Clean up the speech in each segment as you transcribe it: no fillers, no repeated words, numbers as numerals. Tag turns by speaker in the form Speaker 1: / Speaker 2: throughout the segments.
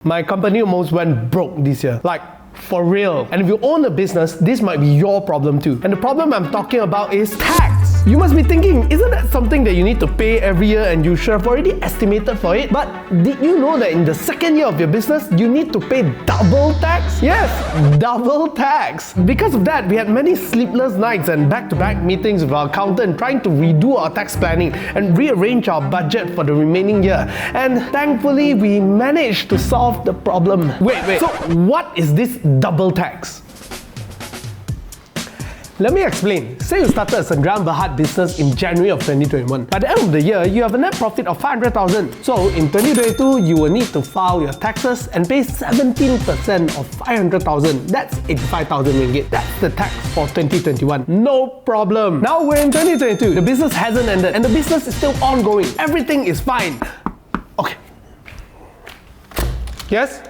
Speaker 1: My company almost went broke this year. Like, for real. And if you own a business, this might be your problem too. And the problem I'm talking about is tax. You must be thinking, isn't that something that you need to pay every year and you should have already estimated for it? But did you know that in the second year of your business, you need to pay double tax? Yes, double tax. Because of that, we had many sleepless nights and back-to-back meetings with our accountant trying to redo our tax planning and rearrange our budget for the remaining year. And thankfully, we managed to solve the problem. Wait. So what is this double tax? Let me explain. Say you started a Sendirian Berhad business in January of 2021. By the end of the year, you have a net profit of 500,000. So in 2022, you will need to file your taxes and pay 17% of 500,000. That's 85,000 ringgit. That's the tax for 2021. No problem. Now we're in 2022. The business hasn't ended and the business is still ongoing. Everything is fine. Okay. Yes?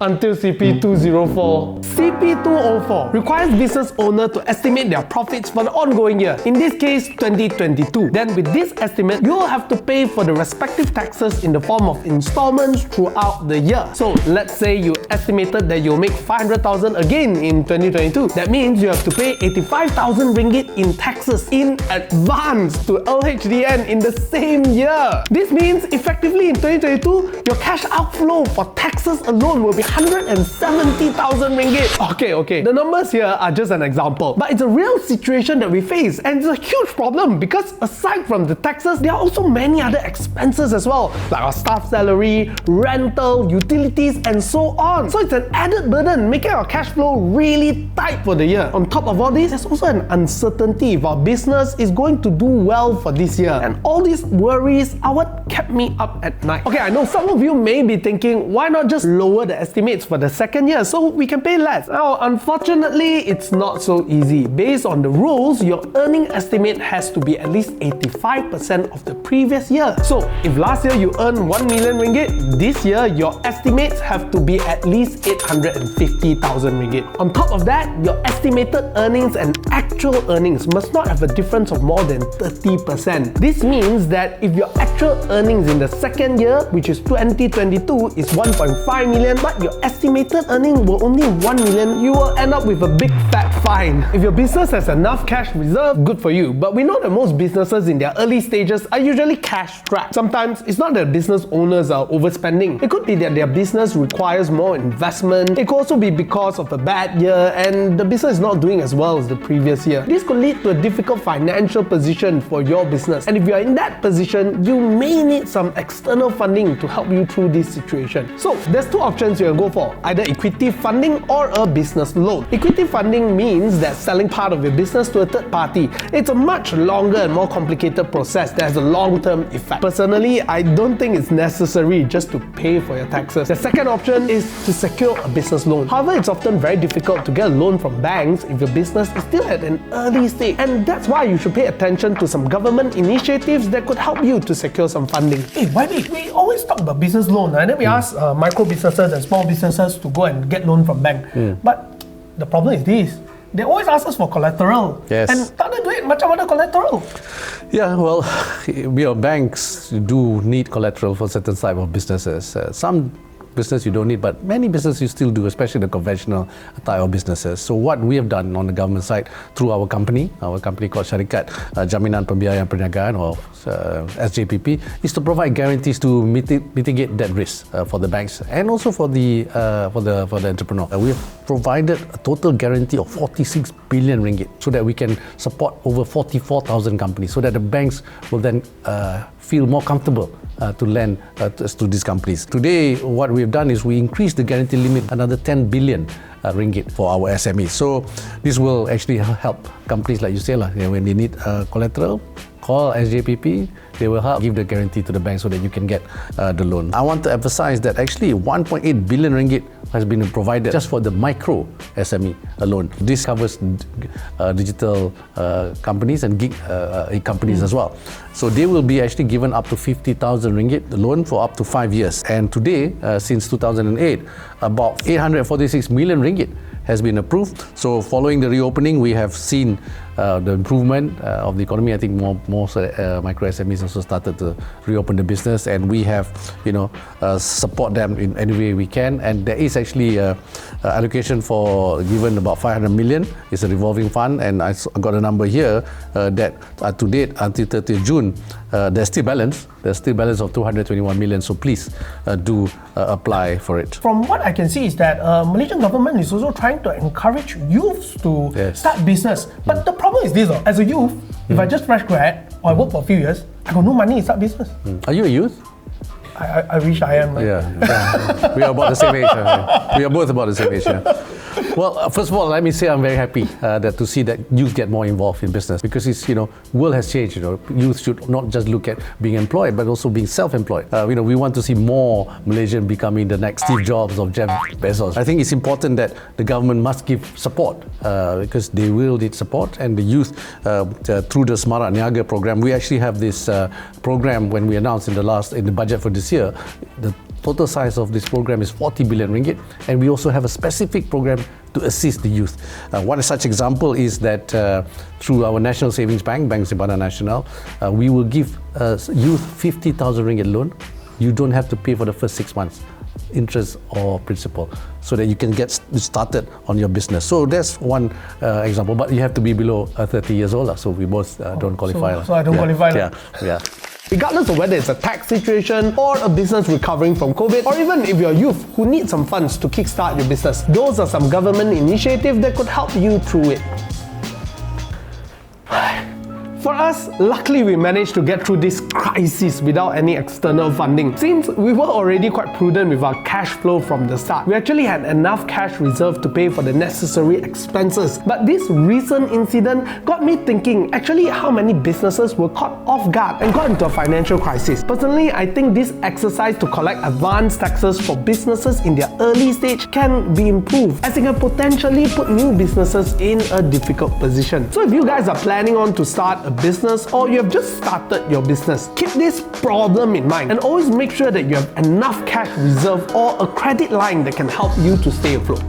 Speaker 1: Until CP204. CP204 requires business owner to estimate their profits for the ongoing year, in this case 2022. Then with this estimate, you'll have to pay for the respective taxes in the form of installments throughout the year. So let's say you estimated that you'll make 500,000 again in 2022. That means you have to pay 85,000 ringgit in taxes in advance to LHDN in the same year. This means effectively in 2022, your cash outflow for taxes alone will be 170,000 ringgit. Okay. The numbers here are just an example, but it's a real situation that we face, and it's a huge problem because aside from the taxes, there are also many other expenses as well, like our staff salary, rental, utilities, and so on. So it's an added burden, making our cash flow really tight for the year. On top of all this, there's also an uncertainty if our business is going to do well for this year, and all these worries are what kept me up at night. Okay, I know some of you may be thinking, why not just lower the estimates for the second year so we can pay less? Now, unfortunately, it's not so easy. Based on the rules, your earning estimate has to be at least 85% of the previous year. So, if last year you earned 1 million ringgit, this year your estimates have to be at least 850,000 ringgit. On top of that, your estimated earnings and actual earnings must not have a difference of more than 30%. This means that if your actual earnings in the second year, which is 2022, is 1.5 million, but your estimated earning were only 1 million, you will end up with a big fat fine. If your business has enough cash reserve, good for you. But we know that most businesses in their early stages are usually cash strapped. Sometimes it's not that business owners are overspending. It could be that their business requires more investment. It could also be because of a bad year and the business is not doing as well as the previous year. This could lead to a difficult financial position for your business. And if you are in that position, you may need some external funding to help you through this situation. So there's two options you can go for, either equity funding or a business loan. Equity funding means that selling part of your business to a third party. It's a much longer and more complicated process that has a long-term effect. Personally, I don't think it's necessary just to pay for your taxes. The second option is to secure a business loan. However, it's often very difficult to get a loan from banks if your business is still at an early stage. And that's why you should pay attention to some government initiatives that could help you to secure some funding. Hey, YB, we always talk about business loan, and then we ask micro businesses and small businesses to go and get loan from bank. But the problem is this. They always ask us for collateral.
Speaker 2: Yes.
Speaker 1: And tak ada duit, macam mana collateral?
Speaker 2: Yeah, well, banks do need collateral for certain type of businesses. Some business you don't need, but many businesses you still do, especially the conventional type of businesses. So what we have done on the government side through our company called Syarikat Jaminan Pembiayaan Perniagaan, or SJPP, is to provide guarantees to mitigate that risk for the banks and also for the entrepreneur. We have provided a total guarantee of 46 billion ringgit so that we can support over 44,000 companies, so that the banks will then feel more comfortable to lend to these companies. Today, what we have done is we increased the guarantee limit another 10 billion ringgit for our SMEs. So this will actually help companies, like you say, when they need collateral, call SJPP, they will help give the guarantee to the bank so that you can get the loan. I want to emphasize that actually 1.8 billion ringgit has been provided just for the micro SME alone. This covers digital companies and gig companies as well. So they will be actually given up to 50,000 ringgit loan for up to 5 years. And today, since 2008, about 846 million ringgit has been approved. So following the reopening, we have seen the improvement of the economy, I think more micro SMEs also started to reopen the business, and we have, support them in any way we can. And there is actually allocation for given about 500 million. It's a revolving fund, and I got a number here that to date until 30th June, there's still balance. There's still balance of 221 million. So please do apply for it.
Speaker 1: From what I can see is that Malaysian government is also trying to encourage youths to start business. But the problem is this: as a youth, if I just fresh grad or I work for a few years, I got no money to start business.
Speaker 2: Are you a youth?
Speaker 1: I wish I am.
Speaker 2: Yeah. We are about the same age. We are both about the same age. Well, first of all, let me say I'm very happy that to see that youth get more involved in business, because it's, world has changed. Youth should not just look at being employed, but also being self-employed. We want to see more Malaysian becoming the next Steve Jobs of Jeff Bezos. I think it's important that the government must give support because they will need support, and the youth through the Semarak Niaga program. We actually have this program when we announced in the budget for this year. The total size of this program is 40 billion ringgit, and we also have a specific program to assist the youth. One such example is that through our National Savings Bank, Bank Simpanan Nasional, we will give youth 50,000 ringgit loan. You don't have to pay for the first 6 months, interest or principal, so that you can get started on your business. So that's one example, but you have to be below 30 years old, so we both don't qualify.
Speaker 1: So I don't qualify.
Speaker 2: Yeah.
Speaker 1: Regardless of whether it's a tax situation or a business recovering from COVID, or even if you're a youth who need some funds to kickstart your business, those are some government initiatives that could help you through it. For us, luckily we managed to get through this crisis without any external funding. Since we were already quite prudent with our cash flow from the start, we actually had enough cash reserve to pay for the necessary expenses. But this recent incident got me thinking actually how many businesses were caught off guard and got into a financial crisis. Personally, I think this exercise to collect advance taxes for businesses in their early stage can be improved, as it can potentially put new businesses in a difficult position. So if you guys are planning on to start a business, or you have just started your business, keep this problem in mind and always make sure that you have enough cash reserve or a credit line that can help you to stay afloat.